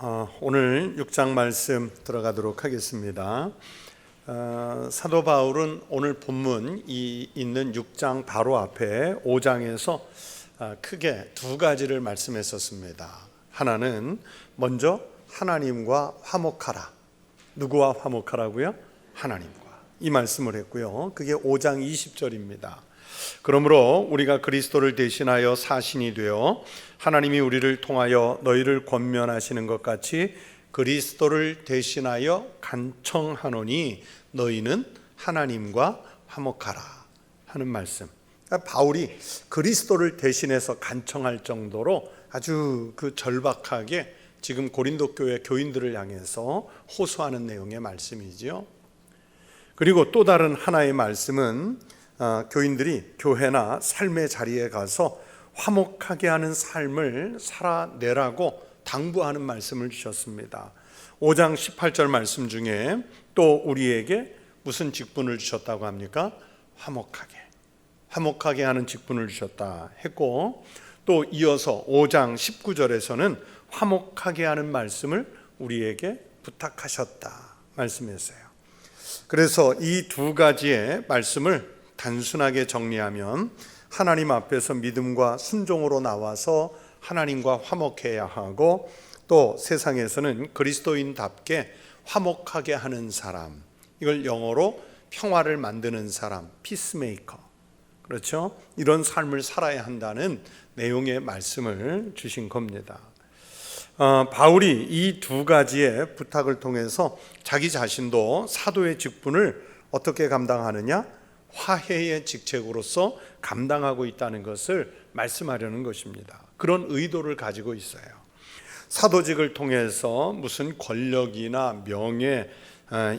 오늘 6장 말씀 들어가도록 하겠습니다. 사도 바울은 오늘 본문이 있는 6장 바로 앞에 5장에서 크게 두 가지를 말씀했었습니다. 하나는 먼저 하나님과 화목하라. 누구와 화목하라고요? 하나님과. 이 말씀을 했고요. 그게 5장 20절입니다. 그러므로 우리가 그리스도를 대신하여 사신이 되어 하나님이 우리를 통하여 너희를 권면하시는 것 같이 그리스도를 대신하여 간청하노니 너희는 하나님과 화목하라 하는 말씀. 그러니까 바울이 그리스도를 대신해서 간청할 정도로 아주 절박하게 지금 고린도 교회 교인들을 향해서 호소하는 내용의 말씀이지요. 그리고 또 다른 하나의 말씀은 교인들이 교회나 삶의 자리에 가서 화목하게 하는 삶을 살아내라고 당부하는 말씀을 주셨습니다. 5장 18절 말씀 중에 또 우리에게 무슨 직분을 주셨다고 합니까? 화목하게 하는 직분을 주셨다 했고, 또 이어서 5장 19절에서는 화목하게 하는 말씀을 우리에게 부탁하셨다 말씀했어요. 그래서 이 두 가지의 말씀을 단순하게 정리하면 하나님 앞에서 믿음과 순종으로 나와서 하나님과 화목해야 하고, 또 세상에서는 그리스도인답게 화목하게 하는 사람, 이걸 영어로 평화를 만드는 사람, 피스메이커, 그렇죠? 이런 삶을 살아야 한다는 내용의 말씀을 주신 겁니다. 바울이 이 두 가지의 부탁을 통해서 자기 자신도 사도의 직분을 어떻게 감당하느냐? 화해의 직책으로서 감당하고 있다는 것을 말씀하려는 것입니다. 그런 의도를 가지고 있어요. 사도직을 통해서 무슨 권력이나 명예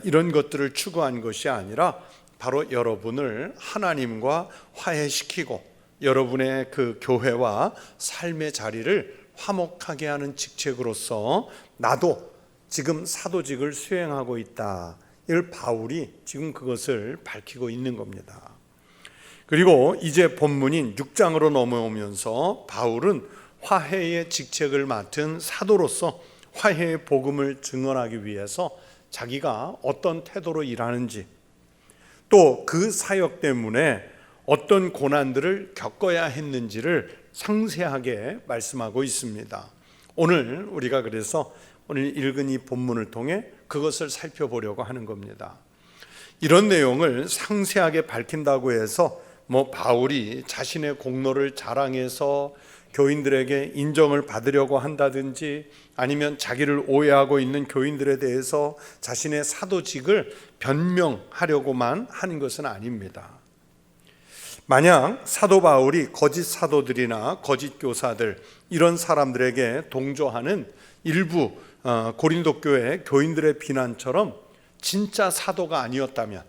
이런 것들을 추구한 것이 아니라 바로 여러분을 하나님과 화해시키고 여러분의 그 교회와 삶의 자리를 화목하게 하는 직책으로서 나도 지금 사도직을 수행하고 있다. 이걸 바울이 지금 그것을 밝히고 있는 겁니다. 그리고 이제 본문인 6장으로 넘어오면서 바울은 화해의 직책을 맡은 사도로서 화해의 복음을 증언하기 위해서 자기가 어떤 태도로 일하는지, 또 그 사역 때문에 어떤 고난들을 겪어야 했는지를 상세하게 말씀하고 있습니다. 오늘 우리가 그래서 오늘 읽은 이 본문을 통해 그것을 살펴보려고 하는 겁니다. 이런 내용을 상세하게 밝힌다고 해서 바울이 자신의 공로를 자랑해서 교인들에게 인정을 받으려고 한다든지, 아니면 자기를 오해하고 있는 교인들에 대해서 자신의 사도직을 변명하려고만 하는 것은 아닙니다. 만약 사도 바울이 거짓 사도들이나 거짓 교사들, 이런 사람들에게 동조하는 일부 고린도 교회 교인들의 비난처럼 진짜 사도가 아니었다면,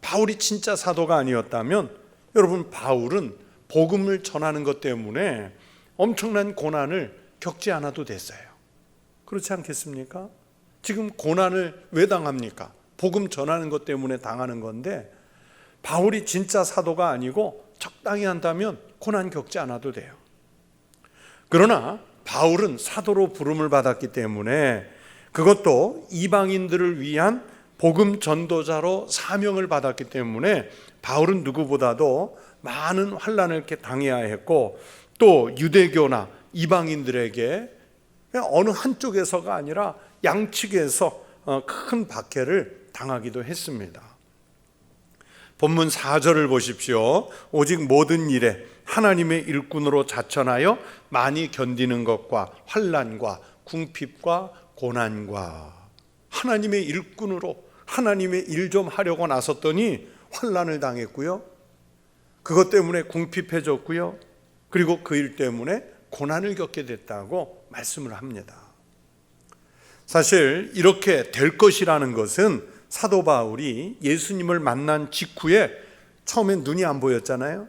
바울이 진짜 사도가 아니었다면, 여러분, 바울은 복음을 전하는 것 때문에 엄청난 고난을 겪지 않아도 됐어요. 그렇지 않겠습니까? 지금 고난을 왜 당합니까? 복음 전하는 것 때문에 당하는 건데, 바울이 진짜 사도가 아니고 적당히 한다면 고난 겪지 않아도 돼요. 그러나 바울은 사도로 부름을 받았기 때문에, 그것도 이방인들을 위한 복음 전도자로 사명을 받았기 때문에 바울은 누구보다도 많은 환난을 이렇게 당해야 했고, 또 유대교나 이방인들에게 어느 한쪽에서가 아니라 양측에서 큰 박해를 당하기도 했습니다. 본문 4절을 보십시오. 오직 모든 일에 하나님의 일꾼으로 자천하여 많이 견디는 것과 환난과 궁핍과 고난과, 하나님의 일꾼으로 하나님의 일 좀 하려고 나섰더니 환난을 당했고요, 그것 때문에 궁핍해졌고요, 그리고 그 일 때문에 고난을 겪게 됐다고 말씀을 합니다. 사실 이렇게 될 것이라는 것은 사도 바울이 예수님을 만난 직후에 처음엔 눈이 안 보였잖아요.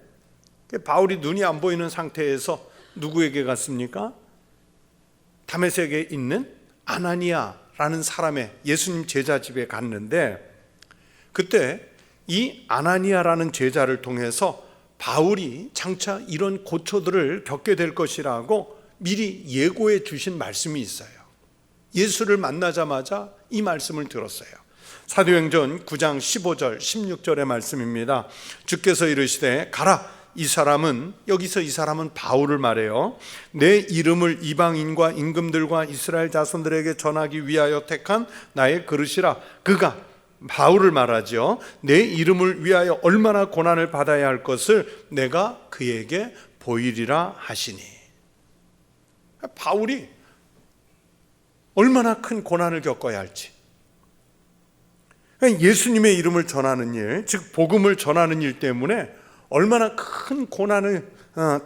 바울이 눈이 안 보이는 상태에서 누구에게 갔습니까? 다메섹에 있는 아나니아라는 사람의 예수님 제자 집에 갔는데, 그때 이 아나니아라는 제자를 통해서 바울이 장차 이런 고초들을 겪게 될 것이라고 미리 예고해 주신 말씀이 있어요. 예수를 만나자마자 이 말씀을 들었어요. 사도행전 9장 15절 16절의 말씀입니다. 주께서 이르시되 가라, 이 사람은, 여기서 이 사람은 바울을 말해요. 내 이름을 이방인과 임금들과 이스라엘 자손들에게 전하기 위하여 택한 나의 그릇이라. 그가 바울을 말하죠. 내 이름을 위하여 얼마나 고난을 받아야 할 것을 내가 그에게 보이리라 하시니. 바울이 얼마나 큰 고난을 겪어야 할지, 예수님의 이름을 전하는 일, 즉 복음을 전하는 일 때문에 얼마나 큰 고난을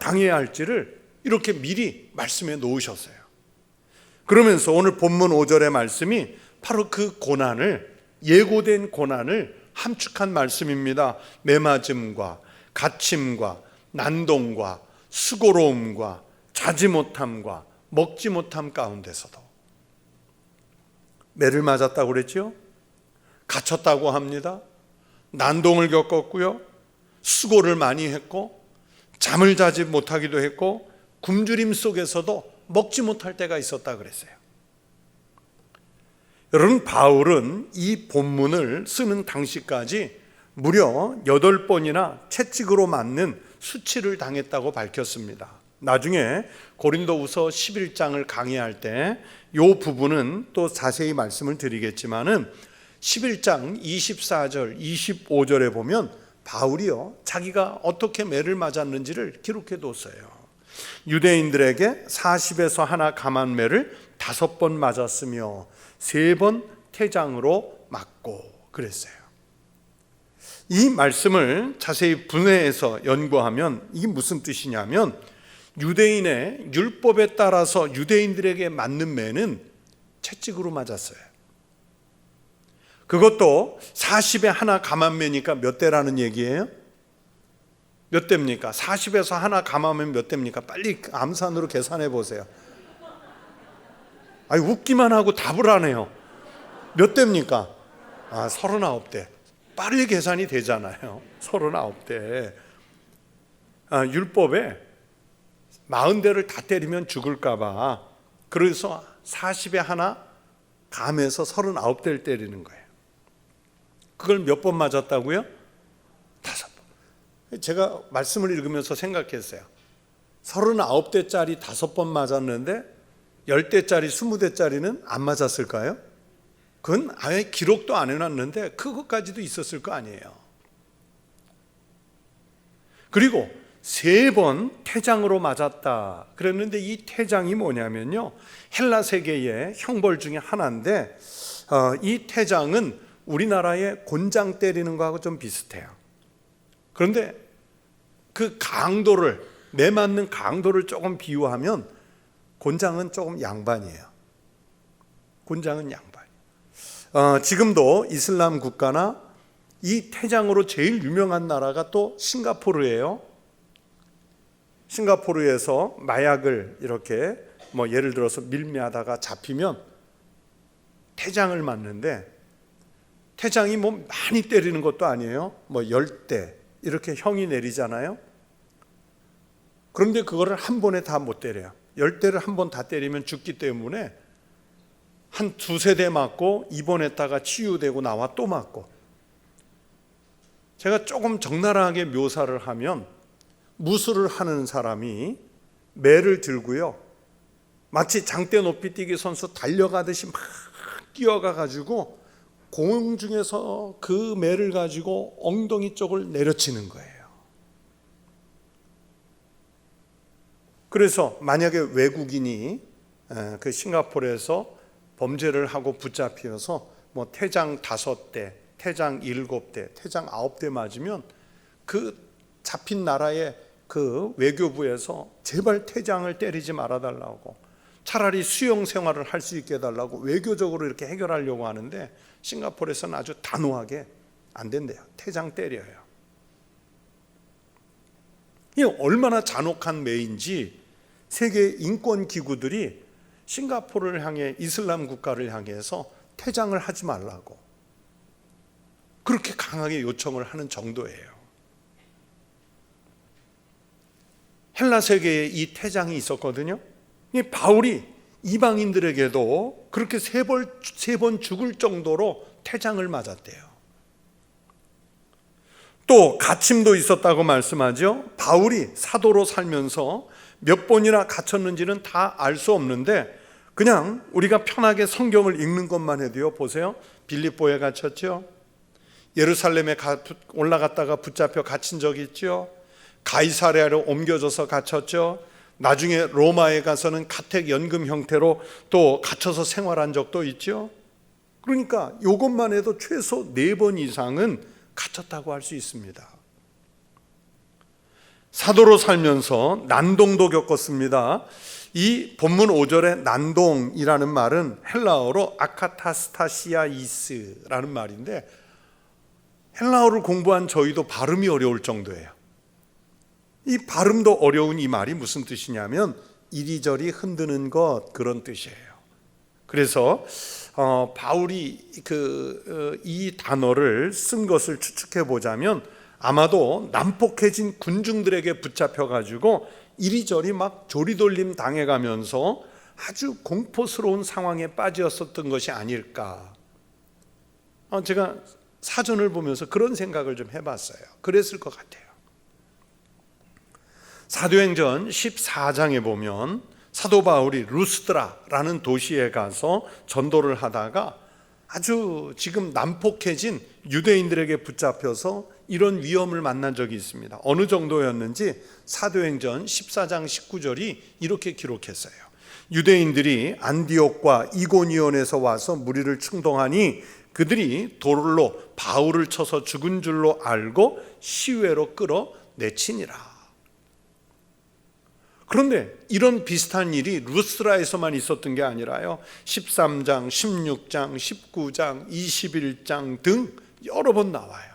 당해야 할지를 이렇게 미리 말씀해 놓으셨어요. 그러면서 오늘 본문 5절의 말씀이 바로 그 고난을, 예고된 고난을 함축한 말씀입니다. 매맞음과 갇힘과 난동과 수고로움과 자지 못함과 먹지 못함 가운데서도. 매를 맞았다고 그랬죠? 갇혔다고 합니다. 난동을 겪었고요, 수고를 많이 했고, 잠을 자지 못하기도 했고, 굶주림 속에서도 먹지 못할 때가 있었다 그랬어요. 여러분, 바울은 이 본문을 쓰는 당시까지 무려 8번이나 채찍으로 맞는 수치를 당했다고 밝혔습니다. 나중에 고린도후서 11장을 강의할 때 이 부분은 또 자세히 말씀을 드리겠지만은 11장 24절 25절에 보면 바울이요, 자기가 어떻게 매를 맞았는지를 기록해 뒀어요. 유대인들에게 40에서 하나 감한 매를 5번 맞았으며 3번 태장으로 맞고 그랬어요. 이 말씀을 자세히 분해해서 연구하면 이게 무슨 뜻이냐면, 유대인의 율법에 따라서 유대인들에게 맞는 매는 채찍으로 맞았어요. 그것도 40에 하나 감한 매니까 몇 대라는 얘기예요? 몇 대입니까? 40에서 하나 감하면 몇 대입니까? 빨리 암산으로 계산해 보세요. 아니, 웃기만 하고 답을 안 해요. 몇 대입니까? 39대. 빨리 계산이 되잖아요. 39대. 율법에 40대를 다 때리면 죽을까 봐, 그래서 40에 하나 감해서 39대를 때리는 거예요. 그걸 몇 번 맞았다고요? 5번. 제가 말씀을 읽으면서 생각했어요. 39대짜리 5번 맞았는데 10대짜리 20대짜리는 안 맞았을까요? 그건 아예 기록도 안 해놨는데 그것까지도 있었을 거 아니에요. 그리고 3번 태장으로 맞았다 그랬는데, 이 태장이 뭐냐면요, 헬라 세계의 형벌 중에 하나인데, 이 태장은 우리나라의 곤장 때리는 거하고 좀 비슷해요. 그런데 그 강도를, 매 맞는 강도를 조금 비유하면 곤장은 조금 양반이에요. 곤장은 양반. 지금도 이슬람 국가나 이 태장으로 제일 유명한 나라가 또 싱가포르예요. 싱가포르에서 마약을 이렇게 예를 들어서 밀매하다가 잡히면 태장을 맞는데, 태장이 많이 때리는 것도 아니에요. 10대 이렇게 형이 내리잖아요. 그런데 그거를 한 번에 다 못 때려요. 10대를 한 번 다 때리면 죽기 때문에 한 2-3대 맞고 입원했다가 치유되고 나와 또 맞고. 제가 조금 적나라하게 묘사를 하면, 무술을 하는 사람이 매를 들고요, 마치 장대 높이뛰기 선수 달려가듯이 막 뛰어가 가지고 공중에서 그 매를 가지고 엉덩이 쪽을 내려치는 거예요. 그래서 만약에 외국인이 그 싱가포르에서 범죄를 하고 붙잡혀서 태장 5대, 태장 7대, 태장 9대 맞으면 그 잡힌 나라의 그 외교부에서 제발 태장을 때리지 말아달라고, 차라리 수용 생활을 할 수 있게 해달라고 외교적으로 이렇게 해결하려고 하는데, 싱가포르에서는 아주 단호하게 안 된대요. 태장 때려요. 이게 얼마나 잔혹한 매인지 세계 인권 기구들이 싱가포르를 향해, 이슬람 국가를 향해서 태장을 하지 말라고 그렇게 강하게 요청을 하는 정도예요. 헬라 세계에 이 태장이 있었거든요. 이 바울이 이방인들에게도 그렇게 세 번 죽을 정도로 태장을 맞았대요. 또 갇힘도 있었다고 말씀하죠. 바울이 사도로 살면서 몇 번이나 갇혔는지는 다 알 수 없는데 그냥 우리가 편하게 성경을 읽는 것만 해도요, 보세요. 빌립보에 갇혔죠. 예루살렘에 올라갔다가 붙잡혀 갇힌 적이 있죠. 가이사랴로 옮겨져서 갇혔죠. 나중에 로마에 가서는 가택 연금 형태로 또 갇혀서 생활한 적도 있죠. 그러니까 이것만 해도 최소 4번 이상은 갇혔다고 할 수 있습니다. 사도로 살면서 난동도 겪었습니다. 이 본문 5절의 난동이라는 말은 헬라어로 아카타스타시아이스라는 말인데, 헬라어를 공부한 저희도 발음이 어려울 정도예요. 이 발음도 어려운 이 말이 무슨 뜻이냐면 이리저리 흔드는 것, 그런 뜻이에요. 그래서 바울이 이 단어를 쓴 것을 추측해 보자면 아마도 난폭해진 군중들에게 붙잡혀가지고 이리저리 막 조리돌림 당해가면서 아주 공포스러운 상황에 빠졌었던 것이 아닐까. 제가 사전을 보면서 그런 생각을 좀 해봤어요. 그랬을 것 같아요. 사도행전 14장에 보면 사도 바울이 루스드라라는 도시에 가서 전도를 하다가 아주 지금 난폭해진 유대인들에게 붙잡혀서 이런 위험을 만난 적이 있습니다. 어느 정도였는지 사도행전 14장 19절이 이렇게 기록했어요. 유대인들이 안디옥과 이고니온에서 와서 무리를 충동하니 그들이 돌로 바울을 쳐서 죽은 줄로 알고 시외로 끌어내치니라. 그런데 이런 비슷한 일이 루스드라에서만 있었던 게 아니라요, 13장, 16장, 19장, 21장 등 여러 번 나와요.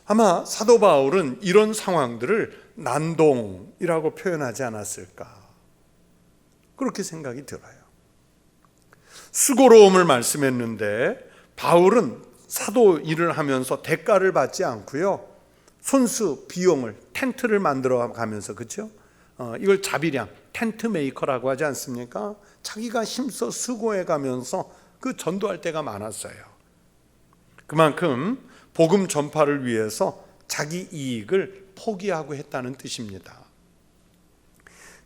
아마 사도 바울은 이런 상황들을 난동이라고 표현하지 않았을까, 그렇게 생각이 들어요. 수고로움을 말씀했는데 바울은 사도 일을 하면서 대가를 받지 않고요, 손수 비용을, 텐트를 만들어 가면서, 그렇죠? 이걸 자비량, 텐트 메이커라고 하지 않습니까? 자기가 힘써 수고해 가면서 그 전도할 때가 많았어요. 그만큼 복음 전파를 위해서 자기 이익을 포기하고 했다는 뜻입니다.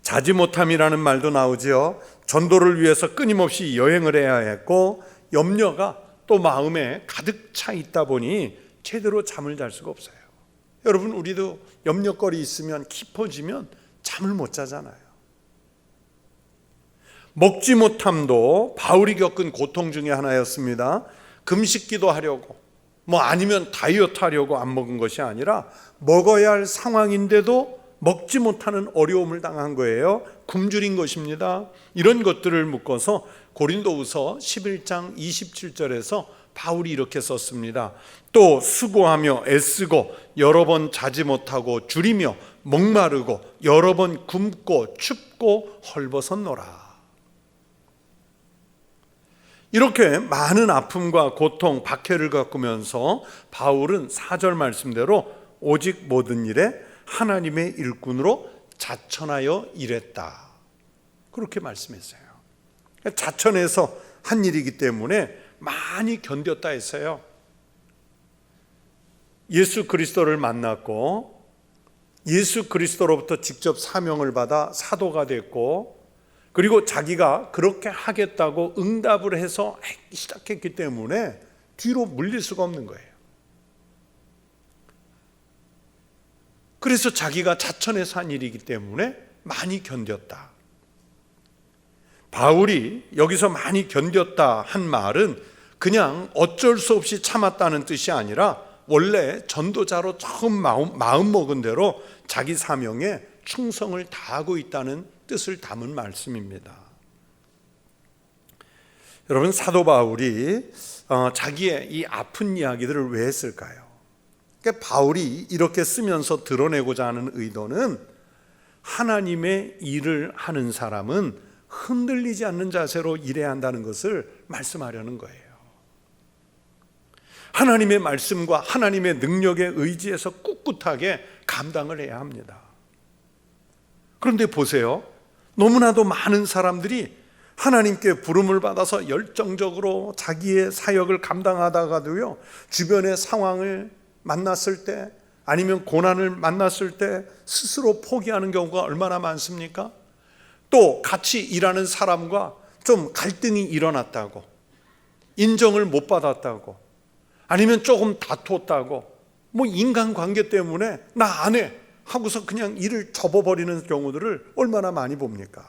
자지 못함이라는 말도 나오죠. 전도를 위해서 끊임없이 여행을 해야 했고 염려가 또 마음에 가득 차 있다 보니 제대로 잠을 잘 수가 없어요. 여러분, 우리도 염려거리 있으면 깊어지면 잠을 못 자잖아요. 먹지 못함도 바울이 겪은 고통 중에 하나였습니다. 금식기도 하려고, 아니면 다이어트 하려고 안 먹은 것이 아니라 먹어야 할 상황인데도 먹지 못하는 어려움을 당한 거예요. 굶주린 것입니다. 이런 것들을 묶어서 고린도후서 11장 27절에서 바울이 이렇게 썼습니다. 또 수고하며 애쓰고 여러 번 자지 못하고 줄이며 목마르고 여러 번 굶고 춥고 헐벗었노라. 이렇게 많은 아픔과 고통, 박해를 겪으면서 바울은 4절 말씀대로 오직 모든 일에 하나님의 일꾼으로 자천하여 일했다, 그렇게 말씀했어요. 자천해서 한 일이기 때문에 많이 견뎠다 했어요. 예수 그리스도를 만났고 예수 그리스도로부터 직접 사명을 받아 사도가 됐고, 그리고 자기가 그렇게 하겠다고 응답을 해서 시작했기 때문에 뒤로 물릴 수가 없는 거예요. 그래서 자기가 자천해서 한 일이기 때문에 많이 견뎠다. 바울이 여기서 많이 견뎠다 한 말은 그냥 어쩔 수 없이 참았다는 뜻이 아니라 원래 전도자로 처음 마음 먹은 대로 자기 사명에 충성을 다하고 있다는 뜻을 담은 말씀입니다. 여러분, 사도 바울이 자기의 이 아픈 이야기들을 왜 했을까요? 그러니까 바울이 이렇게 쓰면서 드러내고자 하는 의도는 하나님의 일을 하는 사람은 흔들리지 않는 자세로 일해야 한다는 것을 말씀하려는 거예요. 하나님의 말씀과 하나님의 능력에 의지해서 꿋꿋하게 감당을 해야 합니다. 그런데 보세요. 너무나도 많은 사람들이 하나님께 부름을 받아서 열정적으로 자기의 사역을 감당하다가도요, 주변의 상황을 만났을 때, 아니면 고난을 만났을 때 스스로 포기하는 경우가 얼마나 많습니까? 또 같이 일하는 사람과 좀 갈등이 일어났다고, 인정을 못 받았다고, 아니면 조금 다퉜다고, 뭐 인간관계 때문에 나 안 해 하고서 그냥 일을 접어버리는 경우들을 얼마나 많이 봅니까?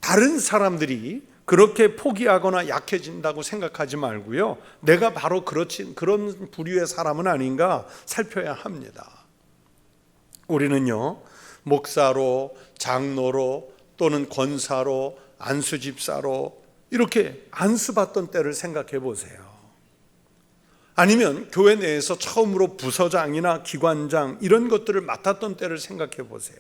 다른 사람들이 그렇게 포기하거나 약해진다고 생각하지 말고요, 내가 바로 그런 부류의 사람은 아닌가 살펴야 합니다. 우리는요, 목사로, 장로로, 또는 권사로, 안수집사로 이렇게 안수받던 때를 생각해 보세요. 아니면 교회 내에서 처음으로 부서장이나 기관장 이런 것들을 맡았던 때를 생각해 보세요.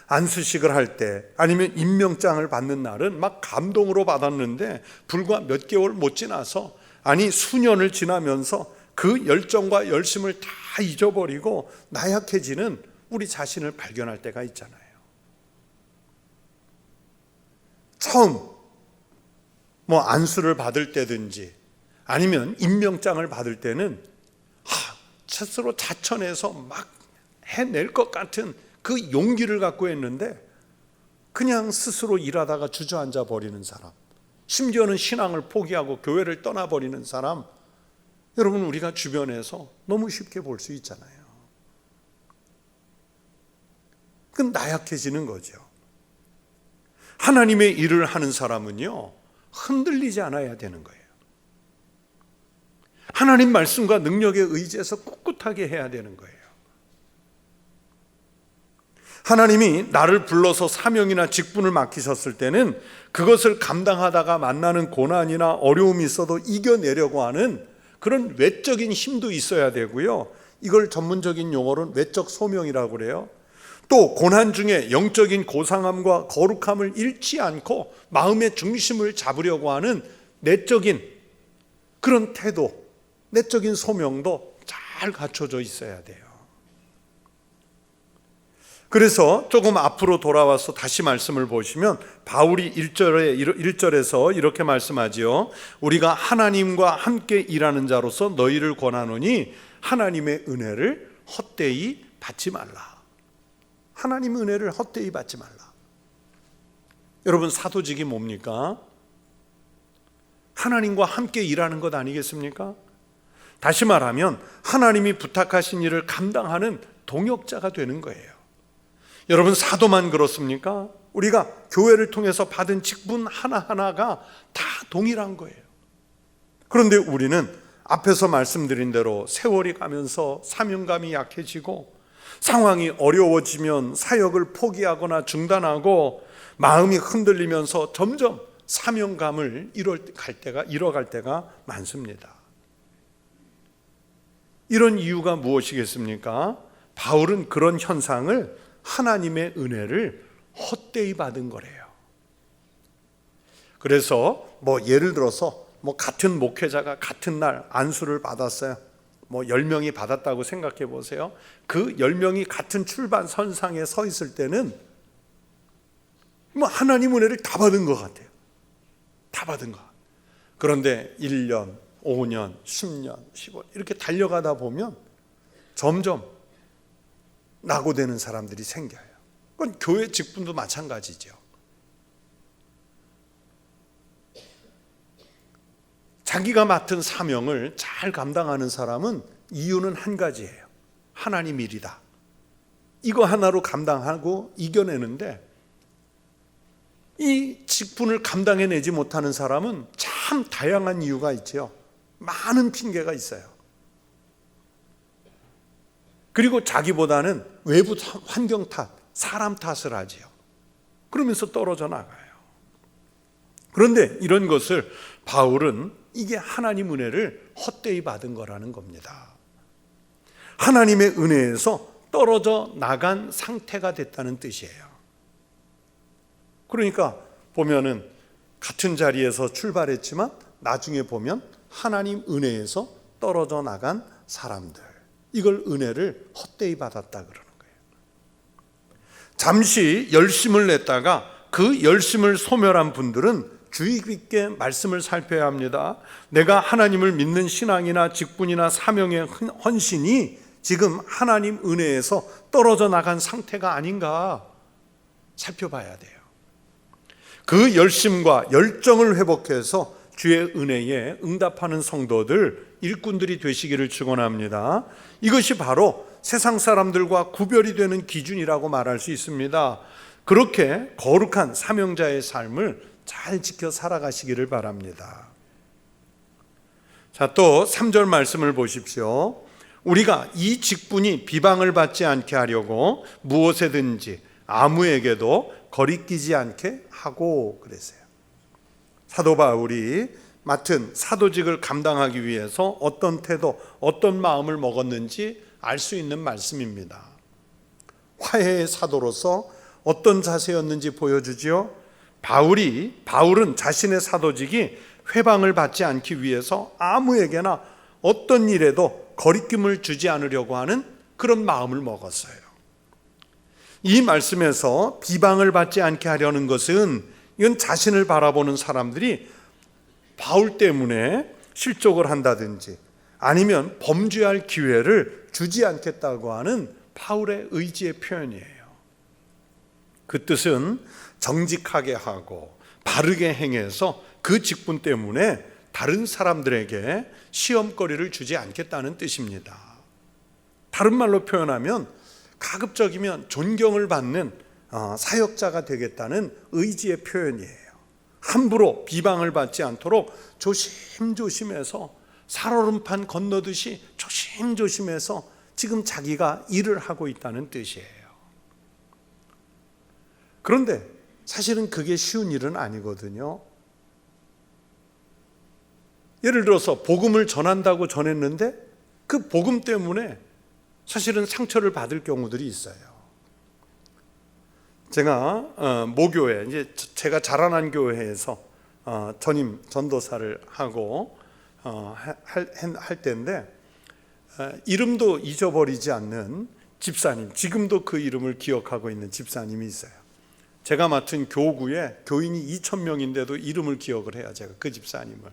안수식을 할 때, 아니면 임명장을 받는 날은 막 감동으로 받았는데 불과 몇 개월 못 지나서, 아니 수년을 지나면서 그 열정과 열심을 다 잊어버리고 나약해지는 우리 자신을 발견할 때가 있잖아요. 처음 뭐 안수를 받을 때든지 아니면 임명장을 받을 때는 스스로 자천해서 막 해낼 것 같은 그 용기를 갖고 했는데, 그냥 스스로 일하다가 주저앉아 버리는 사람, 심지어는 신앙을 포기하고 교회를 떠나버리는 사람, 여러분 우리가 주변에서 너무 쉽게 볼 수 있잖아요. 그건 나약해지는 거죠. 하나님의 일을 하는 사람은요, 흔들리지 않아야 되는 거예요. 하나님 말씀과 능력에 의지해서 꿋꿋하게 해야 되는 거예요. 하나님이 나를 불러서 사명이나 직분을 맡기셨을 때는 그것을 감당하다가 만나는 고난이나 어려움이 있어도 이겨내려고 하는 그런 외적인 힘도 있어야 되고요, 이걸 전문적인 용어로는 외적 소명이라고 그래요. 또 고난 중에 영적인 고상함과 거룩함을 잃지 않고 마음의 중심을 잡으려고 하는 내적인 그런 태도, 내적인 소명도 잘 갖춰져 있어야 돼요. 그래서 조금 앞으로 돌아와서 다시 말씀을 보시면 바울이 1절에서 이렇게 말씀하지요. 우리가 하나님과 함께 일하는 자로서 너희를 권하노니 하나님의 은혜를 헛되이 받지 말라. 하나님의 은혜를 헛되이 받지 말라. 여러분, 사도직이 뭡니까? 하나님과 함께 일하는 것 아니겠습니까? 다시 말하면 하나님이 부탁하신 일을 감당하는 동역자가 되는 거예요. 여러분, 사도만 그렇습니까? 우리가 교회를 통해서 받은 직분 하나하나가 다 동일한 거예요. 그런데 우리는 앞에서 말씀드린 대로 세월이 가면서 사명감이 약해지고 상황이 어려워지면 사역을 포기하거나 중단하고 마음이 흔들리면서 점점 사명감을 잃어갈 때가 많습니다. 이런 이유가 무엇이겠습니까? 바울은 그런 현상을 하나님의 은혜를 헛되이 받은 거래요. 그래서 예를 들어서 같은 목회자가 같은 날 안수를 받았어요. 10명이 받았다고 생각해 보세요. 그 10명이 같은 출발 선상에 서 있을 때는 하나님 은혜를 다 받은 것 같아요. 다 받은 것. 그런데 1년, 5년, 10년, 15년 이렇게 달려가다 보면 점점 낙오되는 사람들이 생겨요. 그건 교회 직분도 마찬가지죠. 자기가 맡은 사명을 잘 감당하는 사람은 이유는 한 가지예요. 하나님 일이다. 이거 하나로 감당하고 이겨내는데, 이 직분을 감당해내지 못하는 사람은 참 다양한 이유가 있죠. 많은 핑계가 있어요. 그리고 자기보다는 외부 환경 탓, 사람 탓을 하지요. 그러면서 떨어져 나가요. 그런데 이런 것을 바울은 이게 하나님 은혜를 헛되이 받은 거라는 겁니다. 하나님의 은혜에서 떨어져 나간 상태가 됐다는 뜻이에요. 그러니까 보면은 같은 자리에서 출발했지만 나중에 보면 하나님 은혜에서 떨어져 나간 사람들, 이걸 은혜를 헛되이 받았다 그러는 거예요. 잠시 열심을 냈다가 그 열심을 소멸한 분들은 주의 깊게 말씀을 살펴야 합니다. 내가 하나님을 믿는 신앙이나 직분이나 사명의 헌신이 지금 하나님 은혜에서 떨어져 나간 상태가 아닌가 살펴봐야 돼요. 그 열심과 열정을 회복해서 주의 은혜에 응답하는 성도들, 일꾼들이 되시기를 축원합니다. 이것이 바로 세상 사람들과 구별이 되는 기준이라고 말할 수 있습니다. 그렇게 거룩한 사명자의 삶을 잘 지켜 살아가시기를 바랍니다. 자, 또 3절 말씀을 보십시오. 우리가 이 직분이 비방을 받지 않게 하려고 무엇에든지 아무에게도 거리끼지 않게 하고 그랬어요. 사도 바울이 맡은 사도직을 감당하기 위해서 어떤 태도, 어떤 마음을 먹었는지 알 수 있는 말씀입니다. 화해의 사도로서 어떤 자세였는지 보여주지요. 바울은 자신의 사도직이 회방을 받지 않기 위해서 아무에게나 어떤 일에도 거리낌을 주지 않으려고 하는 그런 마음을 먹었어요. 이 말씀에서 비방을 받지 않게 하려는 것은 이건 자신을 바라보는 사람들이 바울 때문에 실족을 한다든지 아니면 범죄할 기회를 주지 않겠다고 하는 바울의 의지의 표현이에요. 그 뜻은 정직하게 하고 바르게 행해서 그 직분 때문에 다른 사람들에게 시험거리를 주지 않겠다는 뜻입니다. 다른 말로 표현하면 가급적이면 존경을 받는 사역자가 되겠다는 의지의 표현이에요. 함부로 비방을 받지 않도록 조심조심해서 살얼음판 건너듯이 조심조심해서 지금 자기가 일을 하고 있다는 뜻이에요. 그런데 사실은 그게 쉬운 일은 아니거든요. 예를 들어서 복음을 전한다고 전했는데 그 복음 때문에 사실은 상처를 받을 경우들이 있어요. 제가 모교회, 이제 제가 자라난 교회에서 전임 전도사를 하고 할 때인데 이름도 잊어버리지 않는 집사님, 지금도 그 이름을 기억하고 있는 집사님이 있어요. 제가 맡은 교구에 교인이 2,000명인데도 이름을 기억을 해요. 제가 그 집사님을.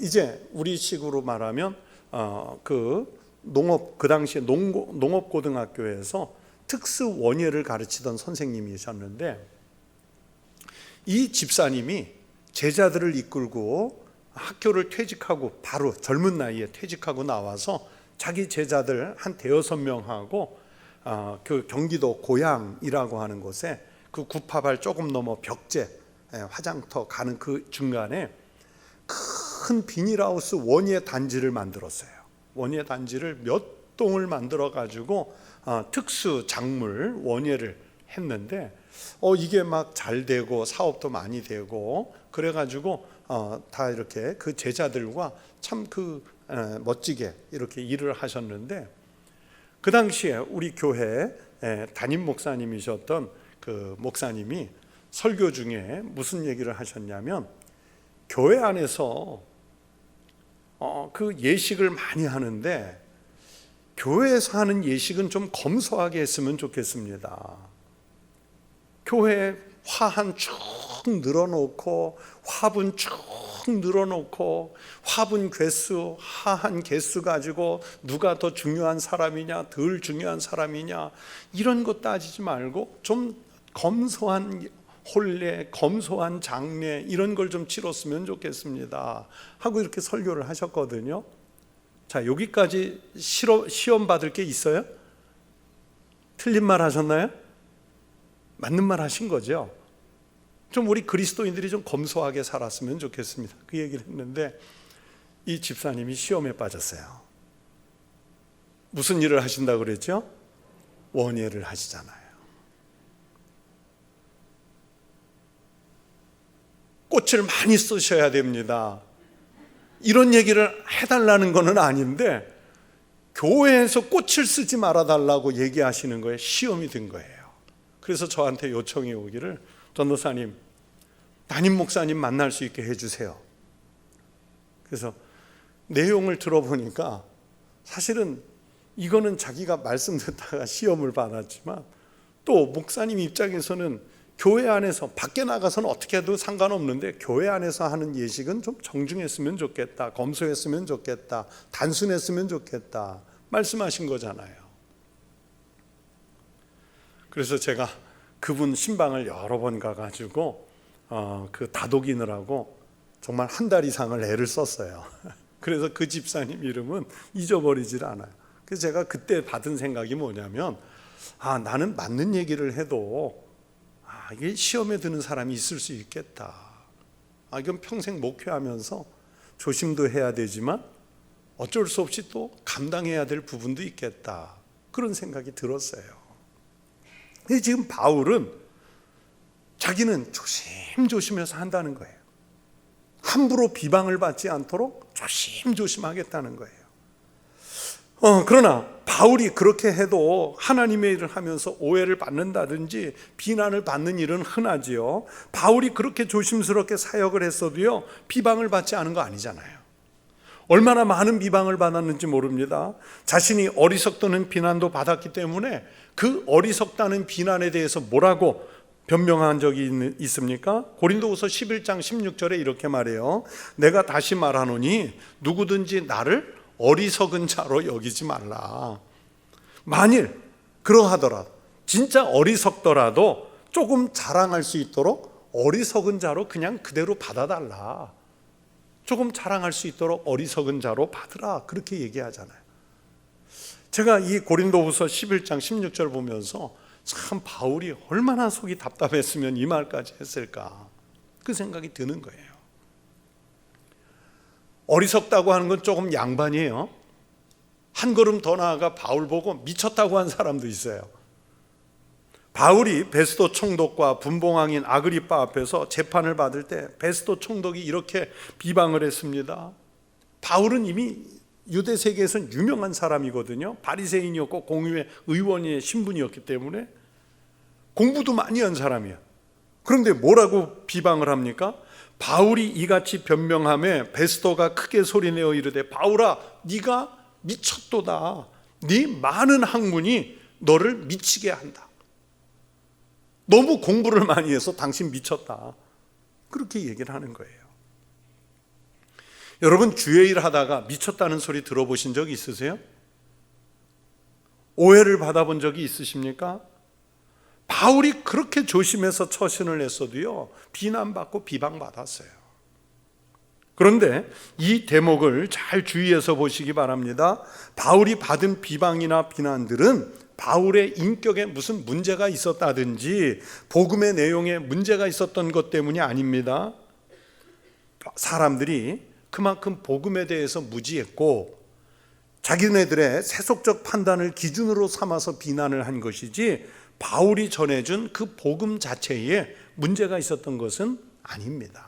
이제 우리식으로 말하면 그 당시에 농업고등학교에서 특수 원예를 가르치던 선생님이셨는데 이 집사님이 제자들을 이끌고 학교를 퇴직하고 바로 젊은 나이에 퇴직하고 나와서 자기 제자들 한 5-6명하고 그 경기도 고양이라고 하는 곳에 그 구파발 조금 넘어 벽제 화장터 가는 그 중간에 큰 비닐하우스 원예 단지를 만들었어요. 원예 단지를 몇 동을 만들어 가지고 특수 작물 원예를 했는데 이게 막 잘 되고 사업도 많이 되고 그래 가지고 다 이렇게 그 제자들과 참 멋지게 이렇게 일을 하셨는데 그 당시에 우리 교회 담임 목사님이셨던 그 목사님이 설교 중에 무슨 얘기를 하셨냐면 교회 안에서 그 예식을 많이 하는데 교회에서 하는 예식은 좀 검소하게 했으면 좋겠습니다. 교회에 화한 쭉 늘어놓고 화분 쭉 늘어놓고 화분 개수, 화한 개수 가지고 누가 더 중요한 사람이냐 덜 중요한 사람이냐 이런 거 따지지 말고 좀 검소한 혼례, 검소한 장례 이런 걸 좀 치렀으면 좋겠습니다 하고 이렇게 설교를 하셨거든요. 자, 여기까지 시험 받을 게 있어요? 틀린 말 하셨나요? 맞는 말 하신 거죠. 좀 우리 그리스도인들이 좀 검소하게 살았으면 좋겠습니다. 그 얘기를 했는데 이 집사님이 시험에 빠졌어요. 무슨 일을 하신다고 그랬죠? 원예를 하시잖아요. 꽃을 많이 쓰셔야 됩니다. 이런 얘기를 해달라는 건 아닌데 교회에서 꽃을 쓰지 말아달라고 얘기하시는 거에 시험이 든 거예요. 그래서 저한테 요청이 오기를 전도사님, 담임 목사님 만날 수 있게 해주세요. 그래서 내용을 들어보니까 사실은 이거는 자기가 말씀 듣다가 시험을 받았지만 또 목사님 입장에서는 교회 안에서 밖에 나가서는 어떻게 해도 상관없는데 교회 안에서 하는 예식은 좀 정중했으면 좋겠다, 검소했으면 좋겠다, 단순했으면 좋겠다 말씀하신 거잖아요. 그래서 제가 그분 신방을 여러 번 가가지고 그 다독이느라고 정말 한 달 이상을 애를 썼어요. 그래서 그 집사님 이름은 잊어버리질 않아요. 그래서 제가 그때 받은 생각이 뭐냐면 나는 맞는 얘기를 해도 이게 시험에 드는 사람이 있을 수 있겠다. 이건 평생 목회하면서 조심도 해야 되지만 어쩔 수 없이 또 감당해야 될 부분도 있겠다. 그런 생각이 들었어요. 근데 지금 바울은 자기는 조심조심해서 한다는 거예요. 함부로 비방을 받지 않도록 조심조심하겠다는 거예요. 그러나 바울이 그렇게 해도 하나님의 일을 하면서 오해를 받는다든지 비난을 받는 일은 흔하지요. 바울이 그렇게 조심스럽게 사역을 했어도요, 비방을 받지 않은 거 아니잖아요. 얼마나 많은 비방을 받았는지 모릅니다. 자신이 어리석다는 비난도 받았기 때문에 그 어리석다는 비난에 대해서 뭐라고 변명한 적이 있습니까? 고린도후서 11장 16절에 이렇게 말해요. 내가 다시 말하노니 누구든지 나를 어리석은 자로 여기지 말라. 만일 그러하더라도, 진짜 어리석더라도 조금 자랑할 수 있도록 어리석은 자로 그냥 그대로 받아달라. 조금 자랑할 수 있도록 어리석은 자로 받으라. 그렇게 얘기하잖아요. 제가 이 고린도후서 11장 16절 보면서 참 바울이 얼마나 속이 답답했으면 이 말까지 했을까, 그 생각이 드는 거예요. 어리석다고 하는 건 조금 양반이에요. 한 걸음 더 나아가 바울 보고 미쳤다고 한 사람도 있어요. 바울이 베스도 총독과 분봉왕인 아그리빠 앞에서 재판을 받을 때 베스도 총독이 이렇게 비방을 했습니다. 바울은 이미 유대 세계에서는 유명한 사람이거든요. 바리새인이었고 공의회 의원의 신분이었기 때문에 공부도 많이 한 사람이야. 그런데 뭐라고 비방을 합니까? 바울이 이같이 변명하며 베스도가 크게 소리내어 이르되 바울아, 네가 미쳤도다. 네 많은 학문이 너를 미치게 한다. 너무 공부를 많이 해서 당신 미쳤다. 그렇게 얘기를 하는 거예요. 여러분, 주의 일 하다가 미쳤다는 소리 들어보신 적 있으세요? 오해를 받아본 적이 있으십니까? 바울이 그렇게 조심해서 처신을 했어도요, 비난받고 비방받았어요. 그런데 이 대목을 잘 주의해서 보시기 바랍니다. 바울이 받은 비방이나 비난들은 바울의 인격에 무슨 문제가 있었다든지 복음의 내용에 문제가 있었던 것 때문이 아닙니다. 사람들이 그만큼 복음에 대해서 무지했고 자기네들의 세속적 판단을 기준으로 삼아서 비난을 한 것이지 바울이 전해준 그 복음 자체에 문제가 있었던 것은 아닙니다.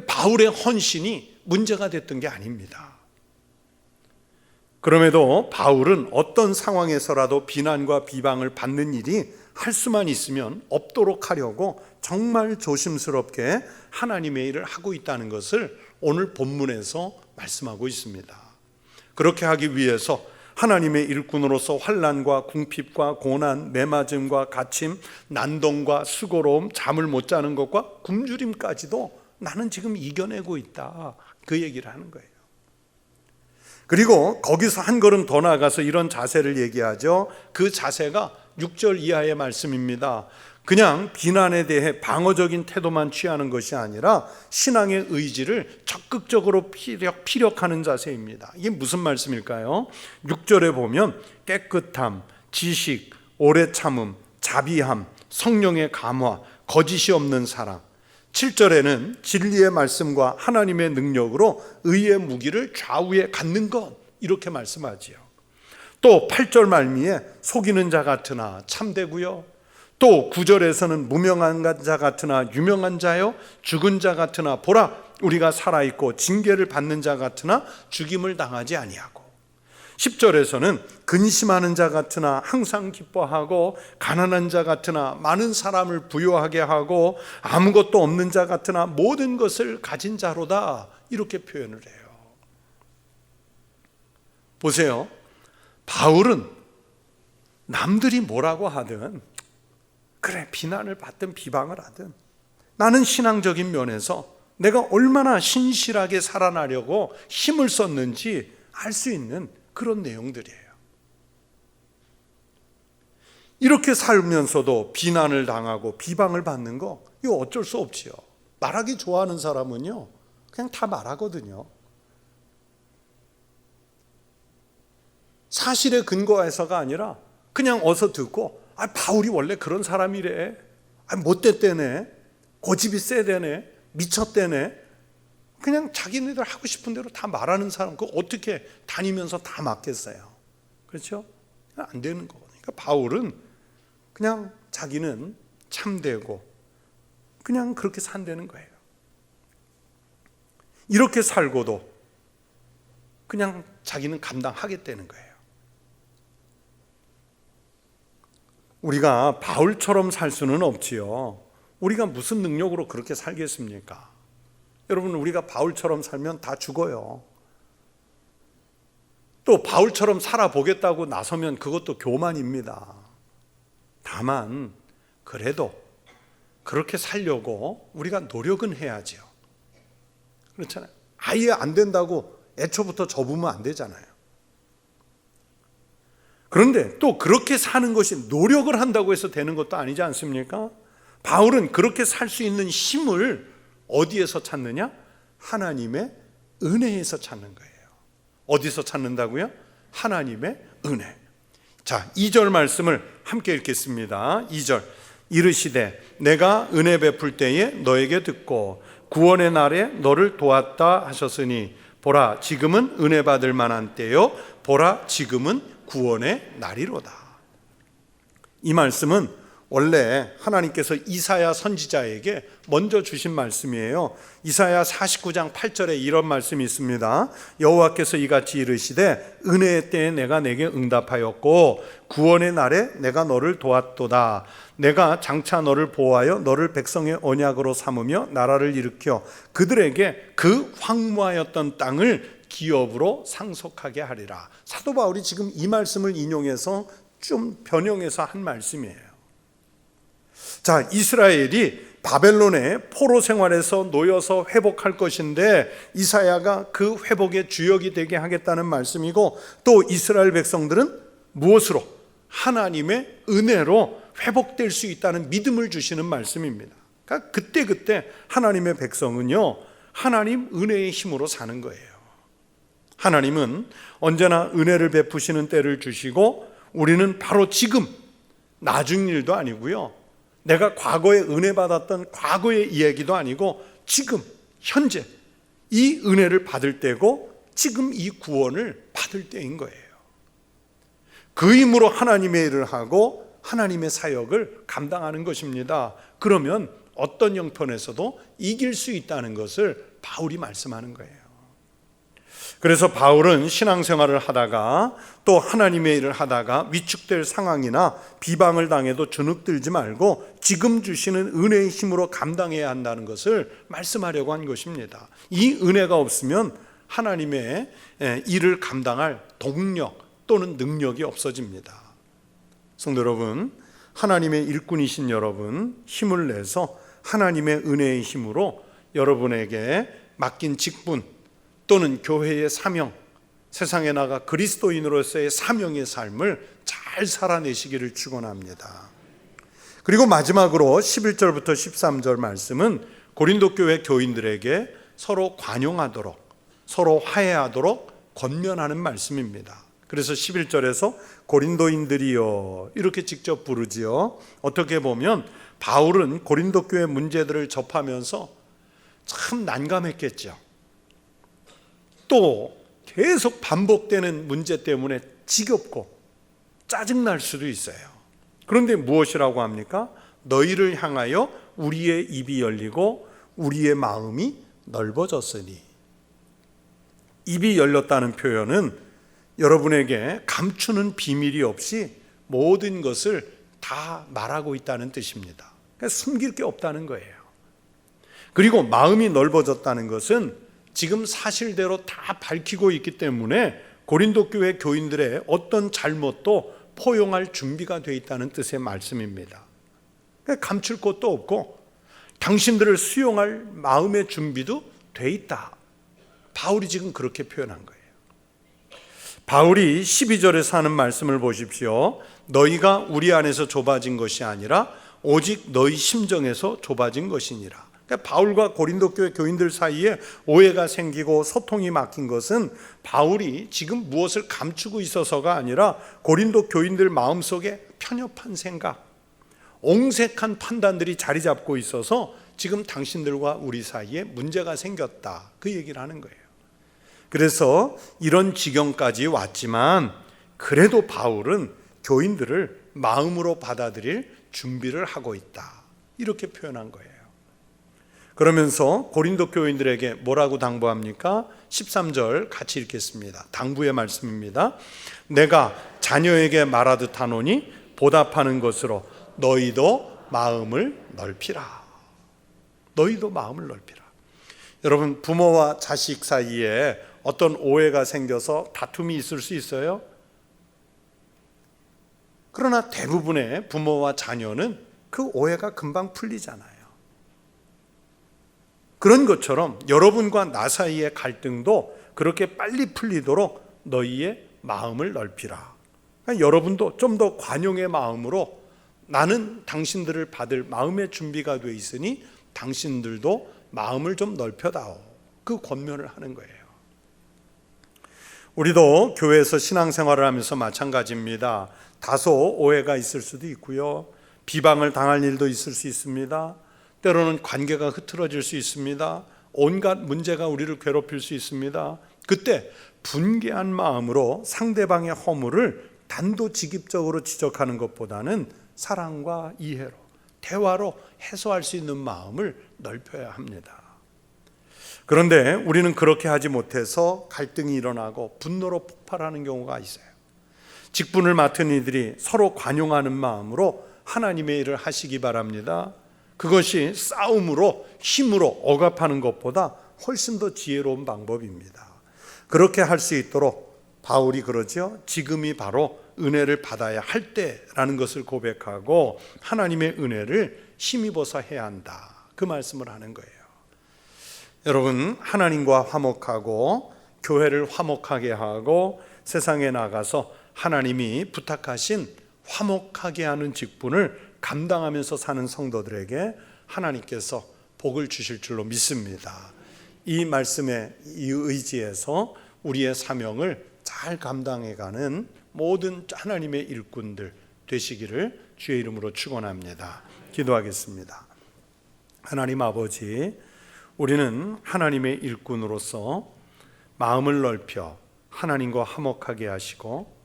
바울의 헌신이 문제가 됐던 게 아닙니다. 그럼에도 바울은 어떤 상황에서라도 비난과 비방을 받는 일이 할 수만 있으면 없도록 하려고 정말 조심스럽게 하나님의 일을 하고 있다는 것을 오늘 본문에서 말씀하고 있습니다. 그렇게 하기 위해서 하나님의 일꾼으로서 환난과 궁핍과 고난, 매맞음과 갇힘, 난동과 수고로움, 잠을 못 자는 것과 굶주림까지도 나는 지금 이겨내고 있다, 그 얘기를 하는 거예요. 그리고 거기서 한 걸음 더 나아가서 이런 자세를 얘기하죠. 그 자세가 6절 이하의 말씀입니다. 그냥 비난에 대해 방어적인 태도만 취하는 것이 아니라 신앙의 의지를 적극적으로 피력하는 자세입니다. 이게 무슨 말씀일까요? 6절에 보면 깨끗함, 지식, 오래 참음, 자비함, 성령의 감화, 거짓이 없는 사랑. 7절에는 진리의 말씀과 하나님의 능력으로 의의 무기를 좌우에 갖는 것, 이렇게 말씀하지요. 또 8절 말미에 속이는 자 같으나 참되고요. 또 9절에서는 무명한 자 같으나 유명한 자요, 죽은 자 같으나 보라 우리가 살아있고 징계를 받는 자 같으나 죽임을 당하지 아니하고, 10절에서는 근심하는 자 같으나 항상 기뻐하고 가난한 자 같으나 많은 사람을 부유하게 하고 아무것도 없는 자 같으나 모든 것을 가진 자로다, 이렇게 표현을 해요. 보세요. 바울은 남들이 뭐라고 하든, 그래, 비난을 받든 비방을 하든, 나는 신앙적인 면에서 내가 얼마나 신실하게 살아나려고 힘을 썼는지 알 수 있는 그런 내용들이에요. 이렇게 살면서도 비난을 당하고 비방을 받는 거, 이거 어쩔 수 없지요. 말하기 좋아하는 사람은요, 그냥 다 말하거든요. 사실에 근거해서가 아니라 그냥 어서 듣고, 바울이 원래 그런 사람이래, 못됐대네, 고집이 세대네, 미쳤대네, 그냥 자기네들 하고 싶은 대로 다 말하는 사람, 그거 어떻게 다니면서 다 맞겠어요? 그렇죠? 안 되는 거거든요. 그러니까 바울은 그냥 자기는 참되고 그냥 그렇게 산다는 거예요. 이렇게 살고도 그냥 자기는 감당하겠다는 거예요. 우리가 바울처럼 살 수는 없지요. 우리가 무슨 능력으로 그렇게 살겠습니까? 여러분, 우리가 바울처럼 살면 다 죽어요. 또 바울처럼 살아보겠다고 나서면 그것도 교만입니다. 다만 그래도 그렇게 살려고 우리가 노력은 해야죠. 그렇잖아요. 아예 안 된다고 애초부터 접으면 안 되잖아요. 그런데 또 그렇게 사는 것이 노력을 한다고 해서 되는 것도 아니지 않습니까? 바울은 그렇게 살 수 있는 힘을 어디에서 찾느냐? 하나님의 은혜에서 찾는 거예요. 어디서 찾는다고요? 하나님의 은혜. 자, 2절 말씀을 함께 읽겠습니다. 2절. 이르시되 내가 은혜 베풀 때에 너에게 듣고 구원의 날에 너를 도왔다 하셨으니 보라 지금은 은혜 받을 만한 때요 보라 지금은 구원의 날이로다. 이 말씀은 원래 하나님께서 이사야 선지자에게 먼저 주신 말씀이에요. 이사야 49장 8절에 이런 말씀이 있습니다. 여호와께서 이같이 이르시되 은혜의 때에 내가 내게 응답하였고 구원의 날에 내가 너를 도왔도다. 내가 장차 너를 보호하여 너를 백성의 언약으로 삼으며 나라를 일으켜 그들에게 그 황무하였던 땅을 기업으로 상속하게 하리라. 사도 바울이 지금 이 말씀을 인용해서 좀 변형해서 한 말씀이에요. 자, 이스라엘이 바벨론의 포로 생활에서 놓여서 회복할 것인데 이사야가 그 회복의 주역이 되게 하겠다는 말씀이고, 또 이스라엘 백성들은 무엇으로? 하나님의 은혜로 회복될 수 있다는 믿음을 주시는 말씀입니다. 그러니까 그때 하나님의 백성은요, 하나님 은혜의 힘으로 사는 거예요. 하나님은 언제나 은혜를 베푸시는 때를 주시고, 우리는 바로 지금, 나중 일도 아니고요, 내가 과거에 은혜 받았던 과거의 이야기도 아니고 지금 현재 이 은혜를 받을 때고 지금 이 구원을 받을 때인 거예요. 그 힘으로 하나님의 일을 하고 하나님의 사역을 감당하는 것입니다. 그러면 어떤 형편에서도 이길 수 있다는 것을 바울이 말씀하는 거예요. 그래서 바울은 신앙생활을 하다가 또 하나님의 일을 하다가 위축될 상황이나 비방을 당해도 주눅들지 말고 지금 주시는 은혜의 힘으로 감당해야 한다는 것을 말씀하려고 한 것입니다. 이 은혜가 없으면 하나님의 일을 감당할 동력 또는 능력이 없어집니다. 성도 여러분, 하나님의 일꾼이신 여러분, 힘을 내서 하나님의 은혜의 힘으로 여러분에게 맡긴 직분 또는 교회의 사명, 세상에 나가 그리스도인으로서의 사명의 삶을 잘 살아내시기를 축원합니다. 그리고 마지막으로 11절부터 13절 말씀은 고린도 교회 교인들에게 서로 관용하도록, 서로 화해하도록 권면하는 말씀입니다. 그래서 11절에서 고린도인들이여 이렇게 직접 부르지요. 어떻게 보면 바울은 고린도 교회 문제들을 접하면서 참 난감했겠죠. 또 계속 반복되는 문제 때문에 지겹고 짜증날 수도 있어요. 그런데 무엇이라고 합니까? 너희를 향하여 우리의 입이 열리고 우리의 마음이 넓어졌으니. 입이 열렸다는 표현은 여러분에게 감추는 비밀이 없이 모든 것을 다 말하고 있다는 뜻입니다. 그러니까 숨길 게 없다는 거예요. 그리고 마음이 넓어졌다는 것은 지금 사실대로 다 밝히고 있기 때문에 고린도 교회 교인들의 어떤 잘못도 포용할 준비가 되어 있다는 뜻의 말씀입니다. 감출 것도 없고 당신들을 수용할 마음의 준비도 돼 있다. 바울이 지금 그렇게 표현한 거예요. 바울이 12절에서 하는 말씀을 보십시오. 너희가 우리 안에서 좁아진 것이 아니라 오직 너희 심정에서 좁아진 것이니라. 그러니까 바울과 고린도 교회 교인들 사이에 오해가 생기고 소통이 막힌 것은 바울이 지금 무엇을 감추고 있어서가 아니라 고린도 교인들 마음속에 편협한 생각, 옹색한 판단들이 자리 잡고 있어서 지금 당신들과 우리 사이에 문제가 생겼다. 그 얘기를 하는 거예요. 그래서 이런 지경까지 왔지만 그래도 바울은 교인들을 마음으로 받아들일 준비를 하고 있다. 이렇게 표현한 거예요. 그러면서 고린도 교인들에게 뭐라고 당부합니까? 13절 같이 읽겠습니다. 당부의 말씀입니다. 내가 자녀에게 말하듯 하노니 보답하는 것으로 너희도 마음을 넓히라. 너희도 마음을 넓히라. 여러분, 부모와 자식 사이에 어떤 오해가 생겨서 다툼이 있을 수 있어요. 그러나 대부분의 부모와 자녀는 그 오해가 금방 풀리잖아요. 그런 것처럼 여러분과 나 사이의 갈등도 그렇게 빨리 풀리도록 너희의 마음을 넓히라. 그러니까 여러분도 좀 더 관용의 마음으로 나는 당신들을 받을 마음의 준비가 돼 있으니 당신들도 마음을 좀 넓혀다오. 그 권면을 하는 거예요. 우리도 교회에서 신앙생활을 하면서 마찬가지입니다. 다소 오해가 있을 수도 있고요. 비방을 당할 일도 있을 수 있습니다. 때로는 관계가 흐트러질 수 있습니다. 온갖 문제가 우리를 괴롭힐 수 있습니다. 그때 분개한 마음으로 상대방의 허물을 단도직입적으로 지적하는 것보다는 사랑과 이해로, 대화로 해소할 수 있는 마음을 넓혀야 합니다. 그런데 우리는 그렇게 하지 못해서 갈등이 일어나고 분노로 폭발하는 경우가 있어요. 직분을 맡은 이들이 서로 관용하는 마음으로 하나님의 일을 하시기 바랍니다. 그것이 싸움으로 힘으로 억압하는 것보다 훨씬 더 지혜로운 방법입니다. 그렇게 할 수 있도록 바울이 그러죠. 지금이 바로 은혜를 받아야 할 때라는 것을 고백하고 하나님의 은혜를 힘입어서 해야 한다. 그 말씀을 하는 거예요. 여러분, 하나님과 화목하고 교회를 화목하게 하고 세상에 나가서 하나님이 부탁하신 화목하게 하는 직분을 감당하면서 사는 성도들에게 하나님께서 복을 주실 줄로 믿습니다. 이 말씀에 이 의지에서 우리의 사명을 잘 감당해가는 모든 하나님의 일꾼들 되시기를 주의 이름으로 축원합니다. 기도하겠습니다. 하나님 아버지, 우리는 하나님의 일꾼으로서 마음을 넓혀 하나님과 화목하게 하시고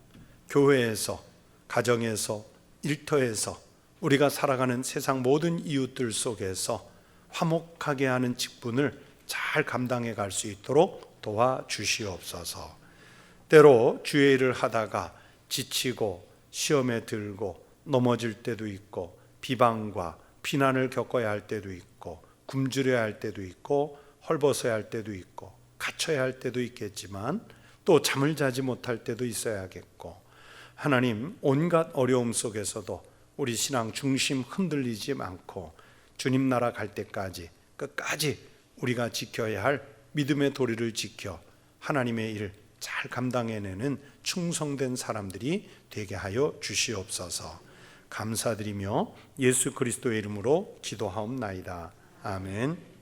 교회에서, 가정에서, 일터에서 우리가 살아가는 세상 모든 이웃들 속에서 화목하게 하는 직분을 잘 감당해 갈 수 있도록 도와주시옵소서. 때로 주의 일을 하다가 지치고 시험에 들고 넘어질 때도 있고 비방과 비난을 겪어야 할 때도 있고 굶주려야 할 때도 있고 헐벗어야 할 때도 있고 갇혀야 할 때도 있겠지만 또 잠을 자지 못할 때도 있어야겠고, 하나님, 온갖 어려움 속에서도 우리 신앙 중심 흔들리지 않고 주님 나라 갈 때까지 끝까지 우리가 지켜야 할 믿음의 도리를 지켜 하나님의 일 잘 감당해내는 충성된 사람들이 되게 하여 주시옵소서. 감사드리며 예수 그리스도의 이름으로 기도하옵나이다. 아멘.